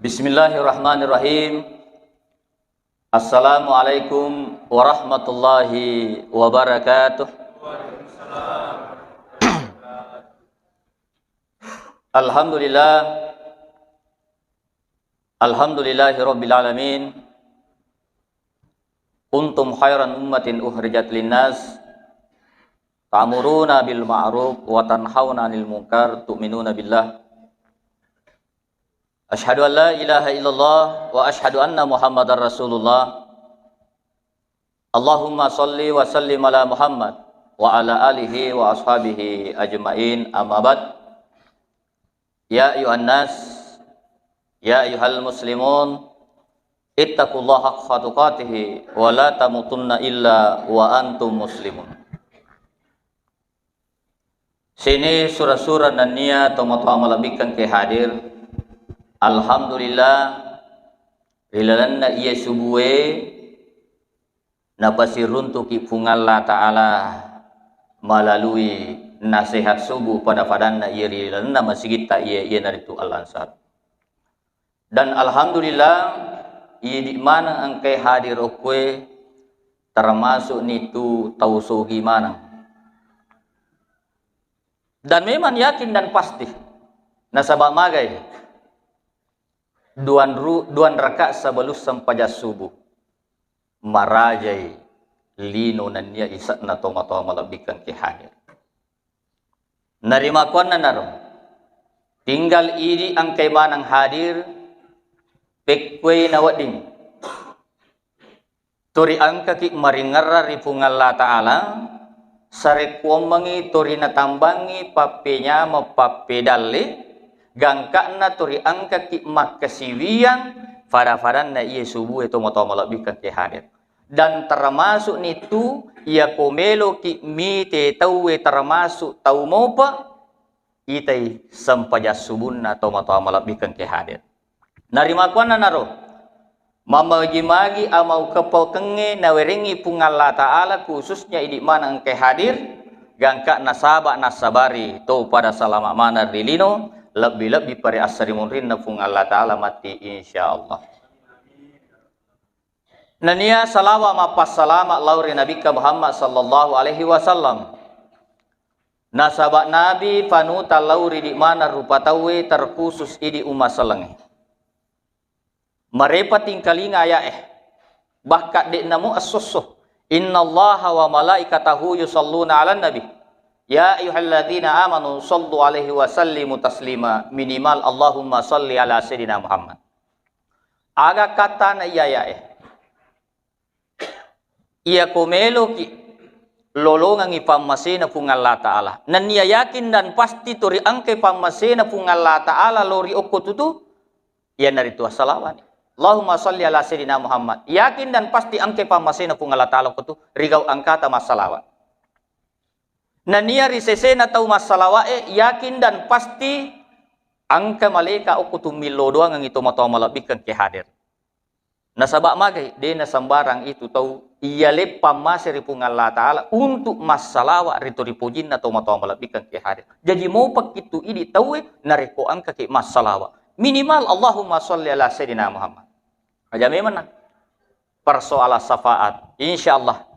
Bismillahirrahmanirrahim. Assalamualaikum warahmatullahi wabarakatuh. Alhamdulillah. Alhamdulillahi rabbil alamin. Kuntum khairan ummatin ukhrijat linnas ta'muruna bil ma'ruf wa tanhauna 'anil munkar tu'minuna billah. Asyhadu an la ilaha illallah wa asyhadu anna Muhammadar Rasulullah. Allahumma shalli wa sallim ala Muhammad wa ala alihi wa ashabihi ajmain, amma ba'd. Ya ayuhan nas, ya ayuhal muslimun, ittaqullaha haqqa tuqatih wa la tamutunna illa wa antum muslimun. Sini surah-surah nania tomato amalabikan ke hadir. Alhamdulillah rilalanna iya subuhe napasiruntuk ipungallah ta'ala melalui nasihat subuh pada padanna iya rilalanna masigita iya naritu al-ansar. Dan alhamdulillah iya di mana angkai hadir okwe termasuk nitu tauso gimana. Dan memang yakin dan pasti nasabak magai duan rakaat sebelum sampaja subuh marajai lino nanya isak na tomato malabikan ke hadir. Narima kuan na naro tinggal iri ang kay manang hadir pekwe na wading turi angka ki maringara ripungalla ta'ala sarekwam mangi turi natambangi papenya mapapedale gangka na turi angka ki makasiwian farafaran na iya subuh itu moto malabikan ke hadir. Dan termasuk nitu ia komelo ki mite tauwe termasuk tau mopa itai sampaja subun na tomato malabikan ke hadir. Narima kuana naro mamagi-magi amau kepau kenge naweringi pungalla ta'ala khususnya ini mana angke hadir gangka nasaba nasabari to pada salama mana rilino lebih-lebih pada asari munrin nafung Allah Ta'ala mati insyaallah. Nania salawa mapas salama lauri Nabi Muhammad sallallahu alaihi wasallam. Nasabak Nabi panuta lauri di mana rupa tawe terkhusus idi umat selengi. Merepa tingkalinga ya bahkan dek namu as-susuh. Innallaha wa malaikatahu yusalluna ala nabi. Ya ayyuhalladzina amanu sallu alaihi wa sallimu taslima, minimal Allahumma salli ala sayyidina Muhammad. Aga kata na iya komelo ki lolongang ipamasena pung Allah Ta'ala. Nan iya yakin dan pasti tori angke pamasena pung Allah Ta'ala lori okotutu iya naritu salawat. Allahumma salli ala sayyidina Muhammad. Yakin dan pasti angke pamasena pung Allah Ta'ala okotu rigau angkata masalawat. Nania risesena tau masalawa yakin dan pasti angka maleka okutu milo doang ang ito mataw malabikan ke hadir. Nasabak magay de na sambarang itu tau iyalip pamasiri pung Allah Ta'ala untuk masalawa rito ripujin na tau mataw malabikan ke hadir. Jadi mau pakitu ini tau nareko angka ke masalawa. Minimal Allahumma salli ala sayyidina Muhammad. Aja memang persoalan syafaat insyaallah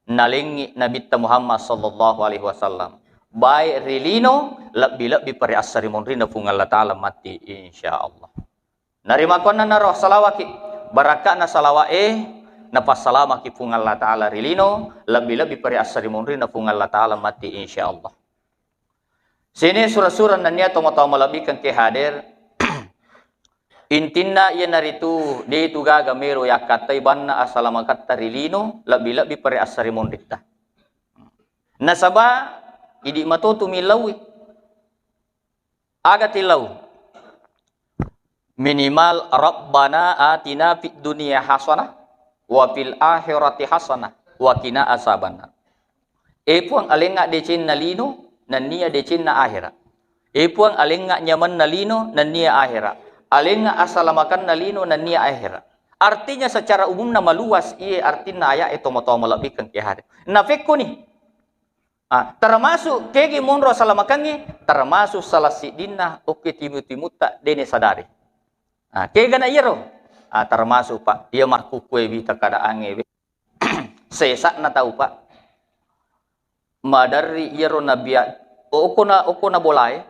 nalingi Nabi Muhammad sallallahu alaihi wasallam baik rilino lebih pare asari monrina pung Allah Ta'ala mati insyaallah. Narima konna naroh salawaki baraka na salawa na pasalama ki pung Allah Ta'ala rilino lebih pare asari monrina pung Allah Ta'ala mati insyaallah. Sini surah-surah nanya tomato malabikan ke hadir. Intinna iya naritu di itu gaga mero yakata ibanna asalama kata rilino lebih pare asari mondita. Nasaba idi matotu milawi aga tilau minimal rabbana atina fid dunya hasanah wa fil akhirati hasanah wa qina azabannar. Epuang alenga decin nalino nania decin na akhirat. Epuang alenga nyaman nalino nania akhirat. Alenga asalamakan nalino na niya akhirat. Artinya secara umum na maluas iya artinya aya ito moto malabikan ke hari. Nafekko ni. Termasuk kegi monro salamakangi termasuk salah sidinna oke timu-timuta dene sadari. Kaya gana iro. Termasuk Pak, ia markukwe bita kada ange. Sesak na tahu Pak. Madari iro nabiya. Oko na bolay.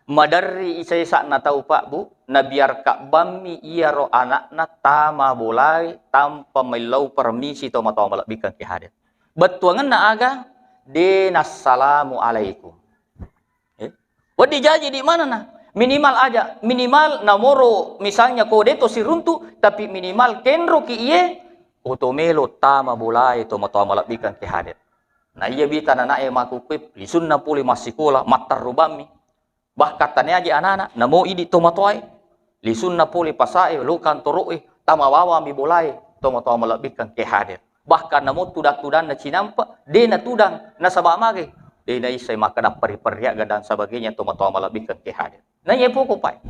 Madari sesak na tahu Pak Bu. Nabiar kak bami iro anak na tama bolay. Tanpa mailaw permisi to matoma malakbikan kihadir. Betuangan na aga. Assalamu alaikum. Wadi jaji di mana na? Minimal aja, minimal namoro misalnya kode to si runtu, tapi minimal kenro ki iye otomelo tama bulai to mato malakbikan ki hadir. Nah iya bita na e makupip lisun na puli masikola matar rubami. Bahkan tanya aja anak-anak namo idi to matoai lisun na puli pasae lukan toroi tama wawa mi bulai to mato malakbikan ki hadir. Bahkan namo tudak-tudan na cinampa de na tudang na sabamage de na isay makadap pari-pariaga dan sebagainya to mato malakbikan ki hadir. Nah ya po pai.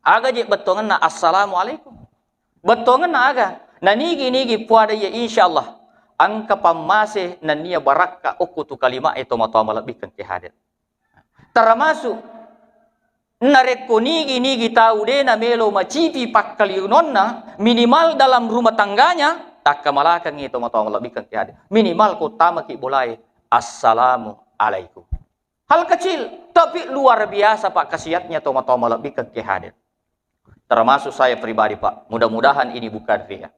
Aga je betongan na assalamualaikum. Betongan na aga. Na nigi puada ya insyaallah. Angka pamase na niya baraka okutu kalima ito matamalabikan ki hadir. Termasuk nareko nigi tahu de na melo macipi pakkaliunon na minimal dalam rumah tangganya tak kamalakang ito matamalabikan ki hadir. Minimal ko tama ki bulay assalamu alaikum. Hal kecil, tapi luar biasa Pak khasiatnya toma-toma lebih ke hadir. Termasuk saya pribadi Pak, mudah-mudahan ini bukan ria.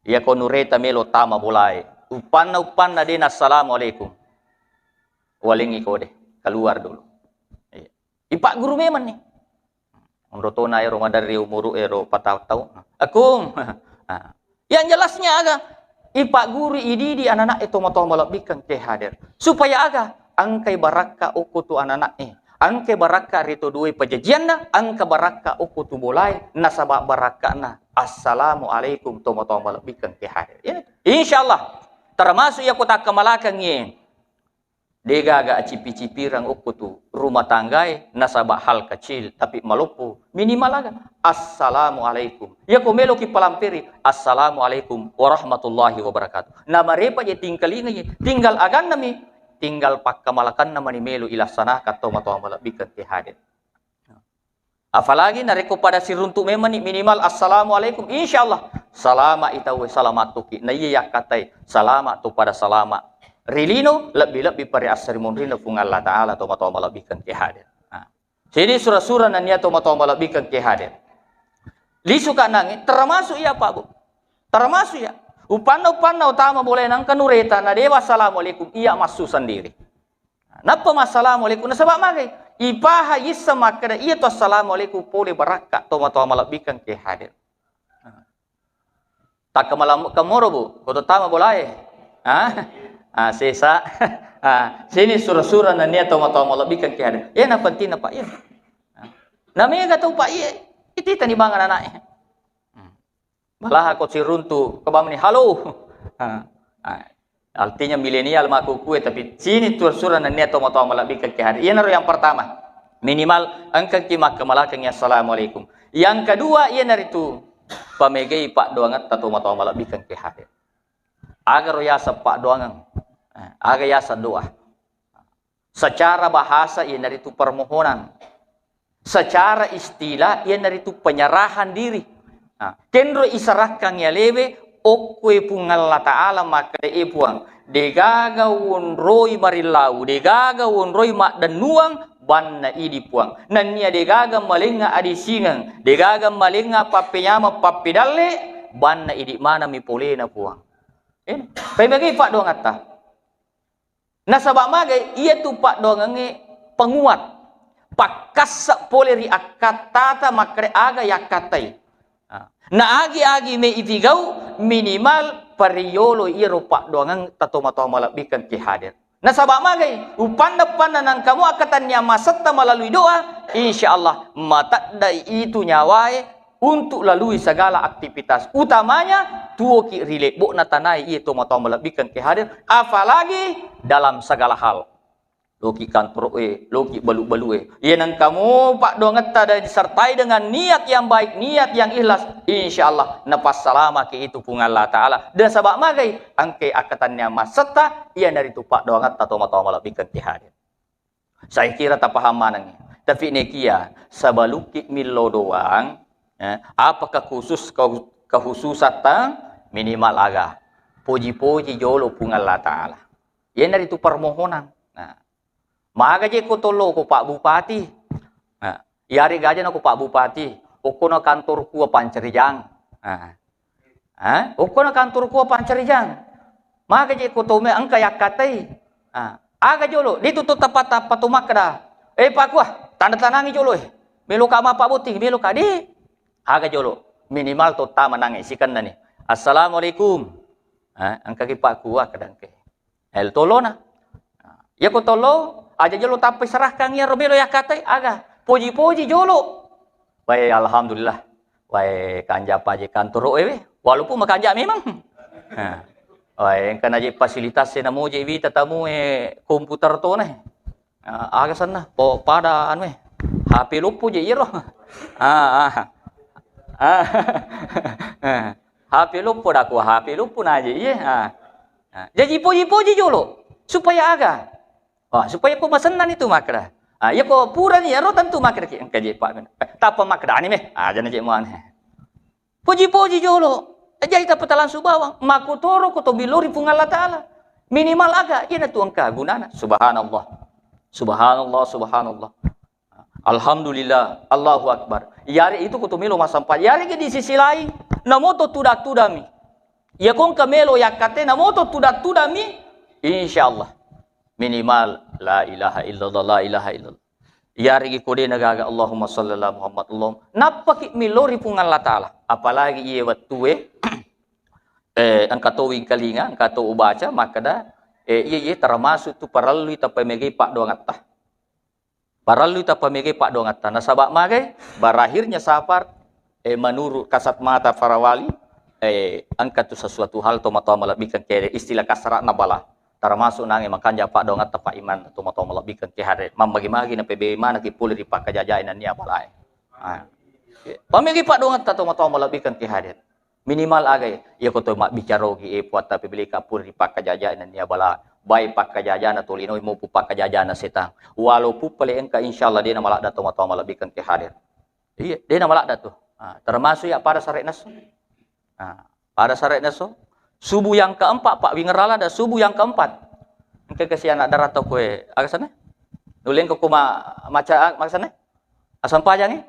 Ya konureta melo tama bulai. Upan-upan din assalamualaikum. Walingi ko deh, keluar dulu. Ipak guru memang nih. Menurut na ero madari umuru ero patau-tau. Akum. Yang jelasnya aga, ipak guru idi anak-anak itu toma-toma lebih ke hadir. Supaya aga angkai baraka uku tu anak angkai baraka rito duwe pajajian na angka baraka uku tu bolai nasaba baraka na assalamu alaikum tomo malakbikan ki hadir ya insyaallah termasuk ya kota kamalakang ye dega aga cipi-cipirang uku tu rumah tanggai nasaba hal kecil tapi malupu minimal aga assalamu alaikum ya ko melo ki palampiri assalamu alaikum warahmatullahi wabarakatuh nama repa je tinggal agan nami tinggal pakkamalakan nama ni melu ilasana kato matwa malakbikan ki hadir. Apalagi nareko pada si runtuk memang minimal assalamualaikum insyaallah salama itawe salamatuki na iya katai salama tu pada salama rilino lebih pari asrimun rino fung Allah taala to matwa malakbikan ki hadir. Jadi surah-surah nan ya to matwa malakbikan ki hadir. Lisuka nangi termasuk ya Pak Bu. Termasuk ya Upan-upan utama boleh nang kanureta na dewa assalamualaikum iya masu sendiri. Napa assalamualaikum na sabab magai ipaha isa makada iya to assalamualaikum boleh barakat to malakbikan ki hadir. Tak kemalam kamoro Bu, koto tama boleh. Sesa. Sini surah-surah na niya to malakbikan ki hadir. Ya na penting na Pak ya. Namanya gatong Pak iya. Iti tani bangan anak. Malah aku si runtu kebam ni halo. Artinya milenial maku kue tapi sini surah nan niat tomo malakbikan ki hadir. Ia naruh yang pertama. Minimal angka kimak kemalakang assalamualaikum. Yang kedua ia naritu pamegay Pak doangat tato tomo malakbikan ki hadir. Agar yasa Pak doangan. Agar yasa doa. Secara bahasa ia naritu permohonan. Secara istilah ia naritu penyerahan diri. Kendro isarahkan ya lebe okwe pungalla ta'ala maka de puang degaga won roy marilau degaga won roy mak dan nuang banna idi puang nan nia degaga malenga adi singang degaga malenga papenyama papedalle banna idi mana mi polena puang pemegi Pak doang atta nasabak magai iya tu Pak doang penguat pakasa poleri akatata makre aga yakatai. Na agi-agi me ipigau minimal pariyolo iro Pak doangan tato malakbikan ki hadir. Na sabak magai upanda-panda nang kamu akatannya masatta melalui doa insyaallah matadai itu nyawai untuk lalui segala aktivitas utamanya tuo ki rile bo na tanai itu malakbikan ki hadir apalagi dalam segala hal. Loki kantor loki balu-balu iya nang kamu Pak donget tada disertai dengan niat yang baik, niat yang ikhlas, insyaallah napas salama ke itu pun Allah taala. Dan sabak magai angke akatannya maseta iya dari tu Pak donget tato mata malakbikan ki hadir. Saya kira tak paham manangnya. Tapi nekia sabaluki milo doang Apakah kehususan minimal aga. Puji-puji jolo pun Allah Ta'ala. Yan dari itu permohonan. Maga je ko tolo ko Pak Bupati. Yari gajan ako Pak Bupati. Oko na kantor ko Pancarijang. Oko na kantor ko Pancarijang. Maga je ko tome ang kayakatay. Aga jolo dito to tapat tumakda. Pak kuah tanda tanangi jolo Melo ka ma Pak Buti, melo ka di. Aga jolo minimal to tama nangi sikan na ni. Assalamualaikum. Ang kaki Pak kuah kadang ke. El tolo na. Ya ko tolo aja jolo tapi serahkan ya romelo ya katai aga. Puji-puji jolo. Wai alhamdulillah. Wai kanja paje kantor walaupun makanja memang. Wai kan aja fasilitas na mo je vita tamu komputer to na. Aga sana po pada anu HP lupu je iro. HP lupu dah ku HP lupu na je ye. Jadi puji-puji jolo supaya aga. Supaya ko masenan itu makra. Ya ko pura ni aro tentu makra ki kaje Pak. Tapa makra ani me. Jana je mo ane. Puji-puji jolo. Jadi dapat langsung bawang. Makutoro ko to bilori pung Allah Ta'ala. Minimal aga ina tu angka gunana. Subhanallah. Subhanallah, subhanallah. Alhamdulillah, Allahu Akbar. Yari itu kutumilo masampai. Yari ke di sisi lain, namoto tudami. Ya kong kamelo yakate namoto tudami. Insyaallah. Minimal la ilaha illallah, la ilaha illallah. Yari ke kode nagaga Allahumma sallallahu Muhammad Allah. Napaki milori pun Allah Ta'ala. Apalagi iya watue angkatowing kalinga, angkato ubaca maka dah iya termasuk tu paralu ita pemegi Pak Doangatta. Paralu ita pemegi Pak Doangatta. Nasabak magai berakhirnya safar menurut kasat mata farawali angkat tu sesuatu hal tomato melebihkan ke istilah kasrat nabala. Termasuk nange makanya Pak Doangatta Pak Iman tomato melebihkan ke hari. Membagi-bagi na PBB mana ki pulih di Pak Kajajainan ni abalai. Pemegi Pak Doangatta tomato melebihkan ke hari. Minimal agay ya ko to mak bicara gi puat tapi beli kapur di Pak Kajajainan ni abala. Baik Pak Kajajana tulino mo pu Pak Kajajana setang. Walaupun pale engka insyaallah dia malak dato tomato melebihkan ke hari. Iya, dia malak dato. Termasuk ya pada syarat naso. Pada syarat naso. Subuh yang keempat Pak Wingerala ada subuh yang keempat. Engke kesian anak darat to kue. Aga sana? Nulen ko kuma maca sana? Asam pajang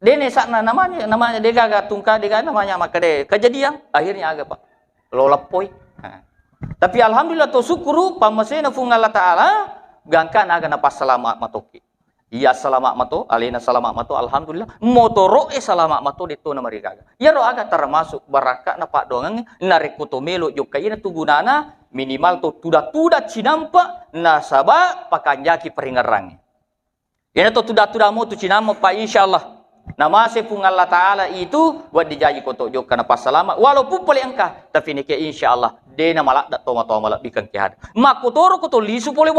Dene sakna namanya dia gaga tungka dia namanya maka de kejadian akhirnya agak Pak lolapoi. Tapi alhamdulillah to syukuru pamasena fung Allah Ta'ala gangkan aga napas selamat matoki. Iya selamat mato alena selamat mato alhamdulillah motoro selamat mato dito na marigaga. Ya ro aga termasuk baraka na Pak Doangang narikuto melo yok kayina tu gunana minimal to tuda cinampa nasaba pakanjaki peringarang. Ina to tuda mo tu cinampa Pak insyaallah. Nama sepung Allah Ta'ala itu buat dijanji kotok jok karena pas selamat walaupun boleh engkah tapi ni ke insyaallah dena malak dak toma bikan kehad makotoro koto lisu boleh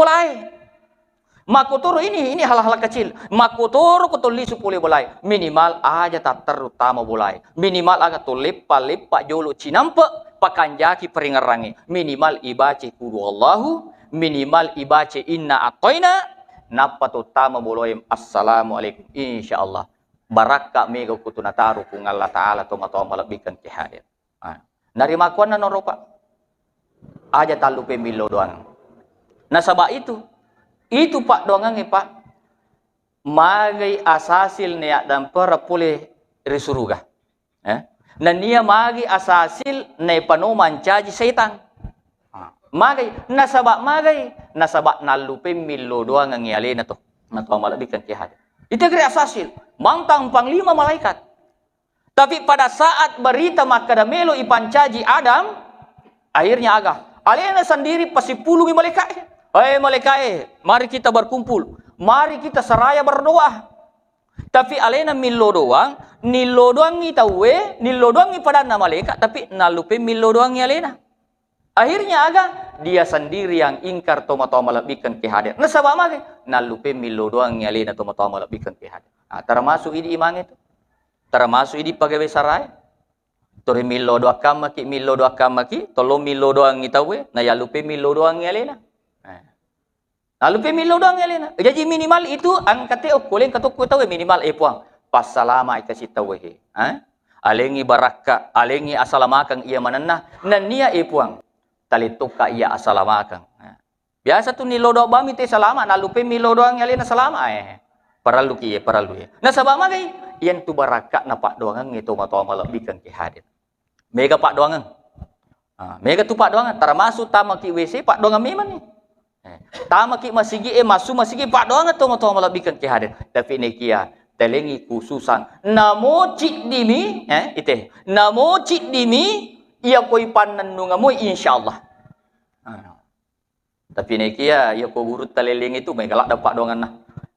makotoro ini hal-hal kecil makotoro koto lisu boleh minimal aja tak terutama boleh minimal agak to lepa jolo cinampa pakanjaki peringarangi minimal ibace kudu Allahu minimal ibace inna atoina napa utama boleh assalamualaikum insyaallah baraka mega kutunataru kung Allah Ta'ala tomato malabikkan kihayat. Narima ko na noro Pak. Aja talu pemilo doang. Nasaba itu Pak doangang Pak. Magay asasil niya dan para pulih risuruga. Na niya magi asasil na panuman caji setan. Magay nasaba nalupe milo doang ang iyali na to. Na to malabikkan kihayat. Itu kira asasil. Mantang panglima malaikat. Tapi pada saat berita makadamelo ipancaji Adam, akhirnya agak. Alena sendiri pasti pulungi malaikat. Malaikat, mari kita berkumpul. Mari kita seraya berdoa. Tapi alena milo doang, nilo doang nilo doang pada malaikat, tapi nalupe milo doang alena. Akhirnya agak dia sendiri yang ingkar tomato malabikkan kehadiran. Nasabah mage nalupe milo doang alena tomato malabikkan kehadiran. Termasuk ini imang itu. Termasuk ini pegawai sarai. Tori milo doa kamaki, tolo milo doang itawe, na ya lupe milo doang alena. Lalu milo doang alena. Jadi minimal itu angkate okulen katok tawe minimal puang. pasalama ikasih tawehe. Alengi baraka, alengi asalamakang iya mananah, nan niya ipuang. Talitok ka iya asalamakang. Biasa tu nilodo bami te salama, nalupe milodo ang yali na salama Paralu kiye, paralu ye. Nasabak magay, yan tu baraka na pak doangan ngito matawa malabikan ki hadir. Mega pak doangan. Mega tu pak doangan, termasuk tama ki WC pak doangan memang ni. Tama ki masigi masu masigi pak doangan tu matawa malabikan ki hadir. Tapi ni kia telengi khususan namo cik dimi namo cik dimi ia koi panan nungamu insyaallah. Tapi ni kia ia ko guru teleling itu mai galak dapat dongan nah.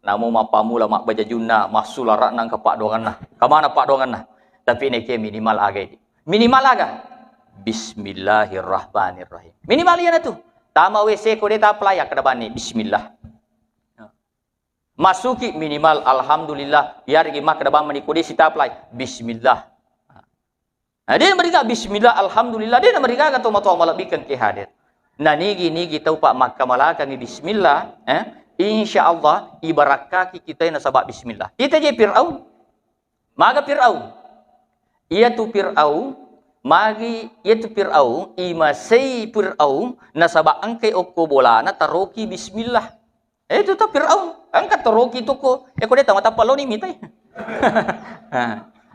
Namo mapamu lah mak baca junna masul rak nang ke pak dongan nah. Ka mana pak dongan nah? Tapi ni kia minimal aga. Minimal aga. Bismillahirrahmanirrahim. Minimal ia tu. Tama WC ko deta pelayak ke depan ni bismillah. Masuki minimal alhamdulillah biar gimak ke depan menikudi sita apply bismillah. Dia mereka bismillah alhamdulillah dia mereka kata mata malabikan ke hadir. Nah nigi tahu pak makka malaka ni bismillah insyaallah ibarat kaki kita yang sabak bismillah. Kita je Fir'aun. Maga Fir'aun. Ia tu Fir'aun magi ia tu Fir'aun imasai Fir'aun nasabak angkai okko bola na taroki bismillah. Itu tu Fir'aun. Angkat taroki tu ko. Ko dia tamat apa lo ni mitai.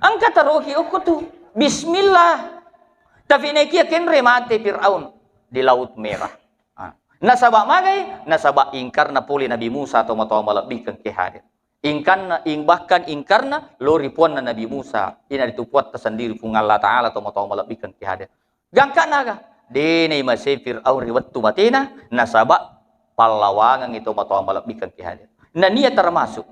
Angkat taroki ko tu. Bismillah. Tapi nekia kenre mate Fir'aun di Laut Merah. Nasabak magai, nasabak ingkar na puli Nabi Musa atau matawa malabikan ke hadir. Bahkan ingkarna lori puan na Nabi Musa. Ina ditupuat tersendiri pun Allah Ta'ala atau matawa malabikan ke hadir. Gangka naga. Dene masih Fir'aun riwat tu matina nasabak pallawangan itu matawa malabikan ki hadir. Nah niat termasuk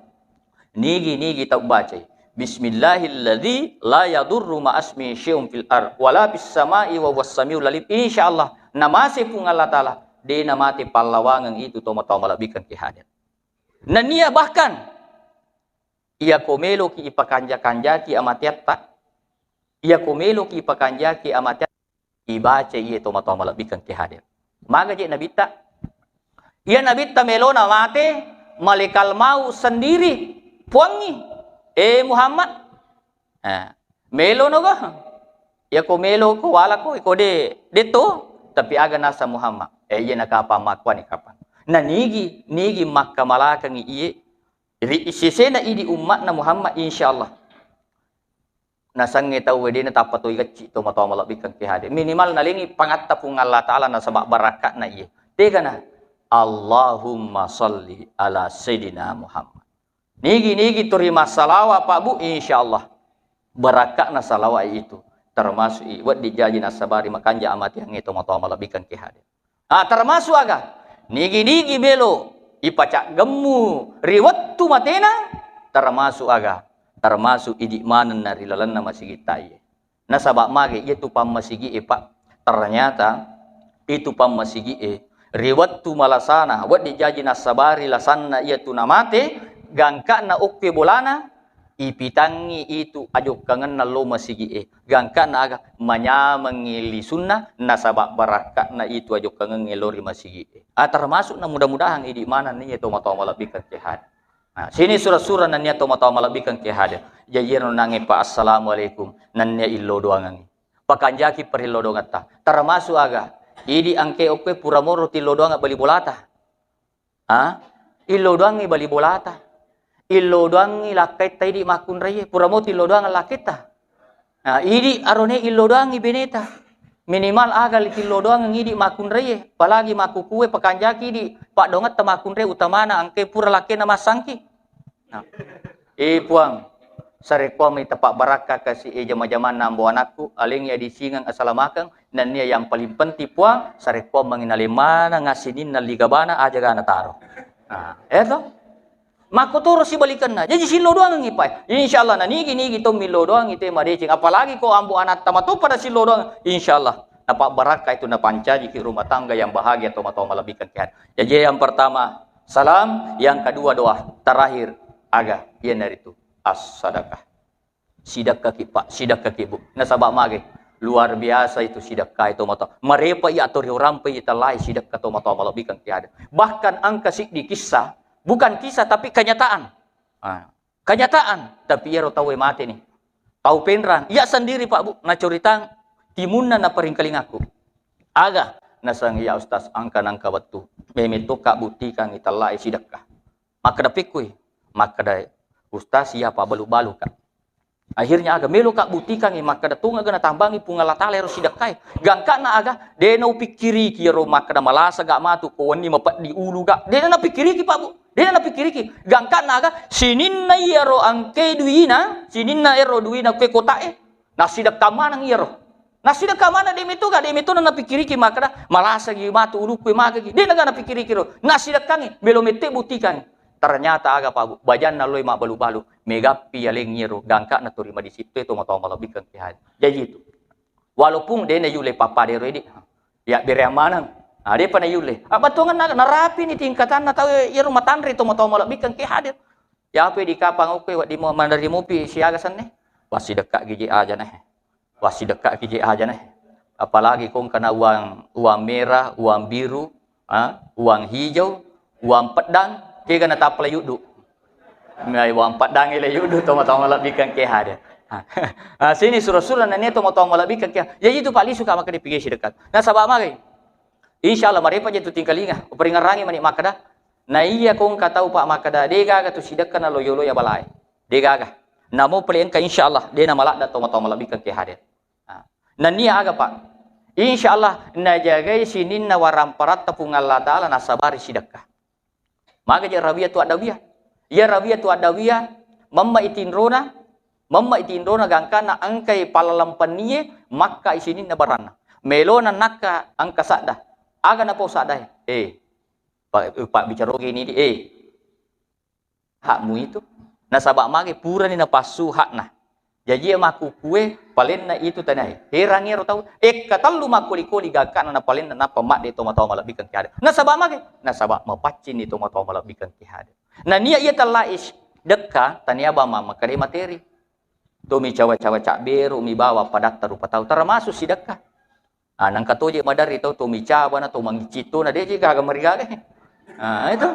nigi tak baca bismillahilladzi la yadurru ma asmi syai'un fil ard wala fis samai wa was samiul alim. Insyaallah nama sepung Allah Taala de namati pallawangan itu to matawa malabikan ki hadir. Nah niat bahkan ia komelo ki ipakanja-kanja ki amatiatta ia komelo ki ipakanja ki amatiatta ibaca ia to matawa malabikan ki hadir. Maga je nabi tak ia Nabi tamelona mate malaikat mau sendiri puangi Muhammad melo no ga ya ko melo ko wala ko de to tapi aga nasa Muhammad ia nakapa makwa ni kapan na nigi makka malaka ngi iye sisena idi umat na Muhammad insyaallah nasange tau wedi na tapato igaci to matawa malabikan ki hade minimal nalingi pangatta pung Allah Taala na sabak barakat na iye tega na Allahumma salli ala Sayyidina Muhammad. Nigi terima salawat Pak Bu insyaallah. Barakat na salawat itu termasuk iwat dijaji nasabari makanja amat yang itu matawa malabikan ki hadir. Termasuk aga. Nigi belo ipacak gemu riwat tu matena termasuk aga. Termasuk idik manan na rilalan na masigita iye. Nasabak mage itu pamasigi Pak. Ternyata itu pamasigi riwat tu malasana wat dijaji nasabari lasanna ia tu namate gangka na okke bolana ipitangi itu ajuk kangen na lo masigi gangka na aga manyamangili sunnah nasabak barakat na itu ajuk kangen ngelori masigi termasuk na mudah-mudahan idi mana ni itu matawa malabikan kehad. Sini surah-surah nan niya to matawa malabikan kehad jajir nangi pa assalamualaikum nan niya illo doangan pakanjaki perilo dongata termasuk aga idi angke oke puramoro tilo doang bali bolata. Ilo doang bali bolata. Ilo doang laket tadi makun reye puramo tilo doang laketa. Idi arone ilo doang beneta. Minimal agal tilo doang idi makun reye. Palagi maku kue pakanjaki di pak dongat temakun reye utamana angke pura lakena masangki. Puang sarekwa may tapak baraka kasi jama-jama nambo anakku aling ya disingang asalamakang nan niya yang paling penting puang sarekwa manginaliman ngasinin na ligabana aja gana taro. Eto makuturo si balikan na jadi silo doang ngipay insyaallah na nigi to milo doang ite madecing apalagi ko ambo anak tamatu pada silo doang insyaallah dapat baraka itu na pancaji ki rumah tangga yang bahagia atau malabikan kian. Jadi yang pertama salam, yang kedua doa, terakhir aga yang dari itu as-sadaqah. Sidakah ki Pak, sidakah ki Bu. Nasabak mage. Luar biasa itu sidakah itu mata. Marepa ya atau rampai ita lai sidakah to mata malabikan ki ada. Bahkan angka di kisah, bukan kisah tapi kenyataan. Kenyataan, tapi ia tahu mati nih. Tahu penrang, ia sendiri Pak Bu, na coritang timunna na paringkaling aku. Aga, nasang iya Ustaz angka batu. Memito ka butikan italai sidakah. Maka da pikui, maka da Ustaz iya pa balu-balu ka. Akhirnya aga melo ka butikan maka da tunga gana tambangi pungalatala ero sidakai. Gangka na aga de no pikiri ki ro maka da malasa ga matu ko wani mapat di ulu ga. De na pikiri ki Pak Bu. De na pikiri ki. Gangka na aga sininna ero angke duina, sininna ero duina ke kotae. Na sidak tamanang ero. Na sidak kamana de mito na pikiri ki maka da malasa gi matu ulu ko maga ki. De na ga na pikiri ki ro. Na sidak kangi melo mete butikan. Ternyata aga Pak Bu, bajan na loy mak balu-balu, megapi yaling nyiro, gangka na turima di situ itu mau tahu malabik kan kihat. Jadi itu. Walaupun dia na yule papa dia ready, ya beri amanang. Dia pa na yule. Batungan na narapi ni tingkatan na tahu ya rumah tanri itu mau tahu malabik kan kihat. Ya apa di kapang oke di mau mandari mopi siaga sana. Wasi dekat gigi aja nih. Wasi dekat gigi aja nih. Apalagi kong kena uang merah, uang biru, uang hijau, uang pedang. Kaya na tapla yudu. May wang padang ila yudu toma-toma malabikan kaya hada. Sini surah-surah na niya toma-toma malabikan kaya. Jadi itu pali suka maka dipigay si dekat. Na sabah magay. Insyaallah maripa jatu tingkalinga. Uperingarangi mani makada. Na iya kong katau pa makada. Degaga tu si dekat na loyolo ya balay. Degaga. Namo palian ka insyaallah. De na malakda toma-toma malabikan kaya hada. Na niya aga pa. Insyaallah na jagay sinin na waramparat tapungal Allah Ta'ala na sabari si dekat. Maka je Rabiah tu adawiyah. Ya Rabiah tu adawiyah mamma itindrona gangkana angkai palalampaniye makka isinin na barana. Melona nakka angka sada. Aga na po sada. Pak bicara gini hakmu itu nasabak mage pura ni na pasu hak na. Jadi maku kue palen na itu tanai. Herangi ro tahu. Katallu makuli-kuli gakana na palen na pamak de toma-toma malabikan kihada. Nasabak mage, nasabak mapacin ni toma-toma malabikan kihada. Na niya ia talais dekka tania bama makari materi. Tumi cawa-cawa cak beru mi bawa padak taru patau termasuk si dekka. Nang katoje madari tau tumi cawa na to mangicito na deje gaga marigale. Itu.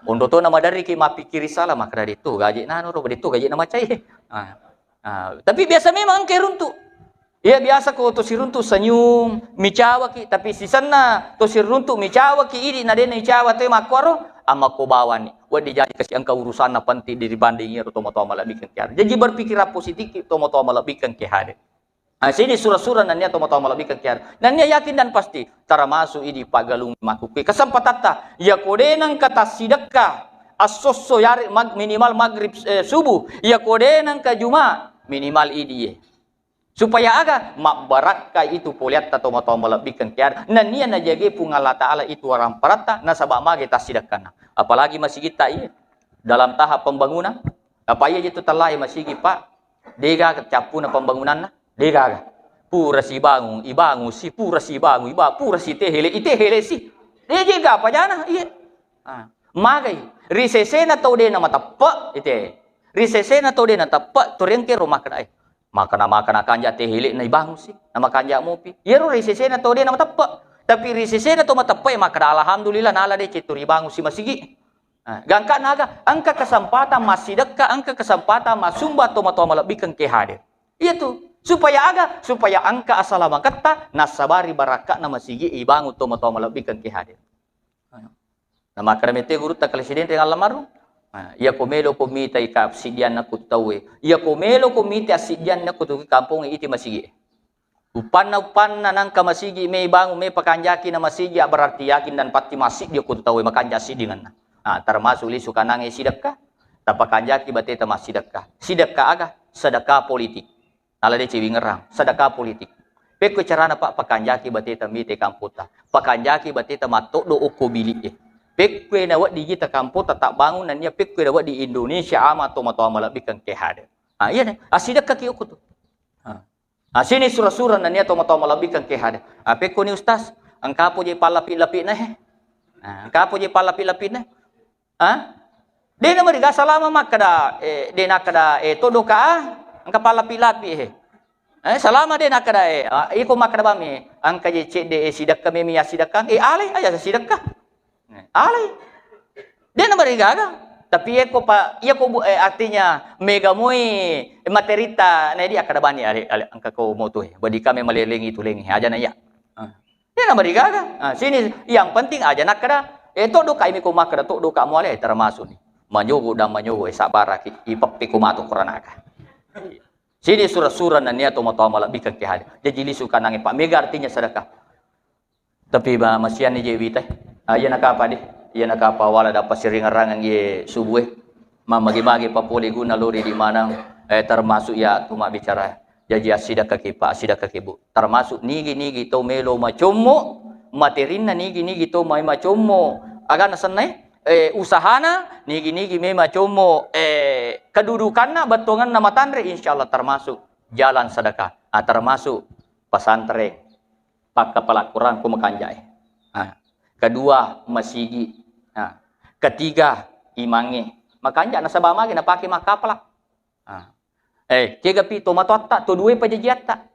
Ondo to na madari ki mapikiri salah maka dari itu gaji nanu ro itu gaji na macai. Tapi biasa memang keruntu. Ya biasa ko to siruntu senyum, micawa ki, tapi si sana to siruntu micawa ki ini na den micawa te makwaro ama ko bawani. Wadi jadi kasi angka urusan na panti diri bandingnya to mo malabikan ki. Jadi berpikir positif to mo malabikan ki hade. Sini surah-surah nanya to mo malabikan ki. Dan dia yakin dan pasti termasuk ini pagalung makuki. Kesempatan ya kode nang kata sidakah asosso yari minimal maghrib subuh ya kode nang ka juma minimal ini supaya aga mak barakah itu poliat atau mau melebihkan kiar nan niya na jage pung Allah Ta'ala itu orang parata na sabak mage tasidakana apalagi masih kita dalam tahap pembangunan apa iya itu telah masih Pak dega capu na pembangunan na dega pura si bangun ibangun si pura si bangun pura si tehele itehele si dega apa jana iya magai risese na tau de na matappa ite risese na tau de na tappa turengke rumah kada maka kanja tehele na ibang si nama kanja mopi yero risese na tau de na matappa tapi risese na to matappa maka alhamdulillah nala de ceturi bangun si masigi gangka naga angka kesempatan masih dekat angka kesempatan masumba to malabikan ke hadir itu supaya angka asalama kata nasabari baraka na masigi ibangun to malabikan ke hadir. Nama karamete guru tak presidente alamaru. Ia komelo komite ika absidian na kutawe. Ia komelo komite absidian na kutu kampung iti masigi. Upan na nang kamasigi may bangun may pakanjaki na masigi berarti yakin dan pati masig dia kutawe makanja sidingan na. Termasuk lisu kanang sidakah. Tapakanjaki bateta masidakah. Sidakah aga sedekah politik. Nala de ciwi ngerang sedekah politik. Peko carana pak pakanjaki bateta mite kamputa. Pakanjaki bateta matok do oko bilik Pekwe na wak di kita kampung tetap bangun dan dia pekwe na wak di Indonesia ama to malabikan ke hada. Iya nih, asidak kaki aku tuh. Sini surah-surah dan dia to malabikan ke hada. Pekwe ni ustaz, angka po je palapi-lapi na he. Angka po je palapi-lapi na. Dia na mariga salama makada dia nakada todo ka angka palapi-lapi he. Salama dia nakada iko makada bami angka je cek de sidak kami mi sidak kan alai aja sidak ka. Alay. Dia na marigaga. Tapi artinya mega moi materita na dia kada bani angka ko mo tu. Badi kami malelengi tu lengi aja na ya. Ya na marigaga. Sini yang penting aja nak kada. Ito do kami ko makada to do ka mo ale termasuk ni. Manyogo dan manyogo sabara ipapi ko mato koranaka. Sini surah-surah na niya to malabik ke hal. Jadi lisukan nang Pak mega artinya sedekah. Tapi ba masian ni je wita. Iya nakapa di. Iya nakapa wala dapat siringarangan ye subuh. Mamagi-magi papuli guna lori di mana termasuk ya tuma bicara. Jadi asida kaki bu. Termasuk nigi to melo macomo materin na nigi to mai macomo. Aga nasanay usahana nigi me macomo kedudukanna batongan nama tandre insyaallah termasuk jalan sedekah. Termasuk pesantren pak kepala Quran ku makanjai. Kedua masigi. Ketiga imangi. Makanya nasabah magi na pakai makapalak. Kega pi to matotta to duwe pajajiatta.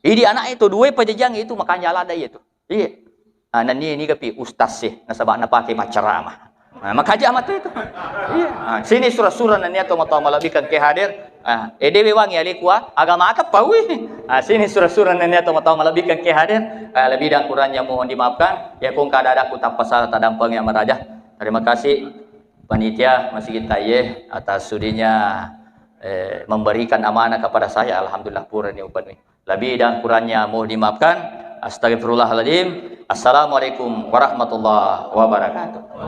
Idi anak itu duwe pajajang itu makanya lada itu. Iya. Nani ni kapi ustaz sih nasabah na pakai maceramah. Makaja amat itu. Iya. Sini surah-surah nani atau mata malabikan ke hadir. Edewe wangi alikwa agama apa pawi. Sini surah-surah nani atau mata malabikan ke hadir. Lebih dan kurangnya mohon dimaafkan. Ya kung kada ada kutak pasal tadampang yang merajah. Terima kasih panitia masih kita atas sudinya memberikan amanah kepada saya. Alhamdulillah pura ni upan. Lebih dan kurangnya mohon dimaafkan. Astagfirullahaladzim. Assalamualaikum warahmatullahi wabarakatuh.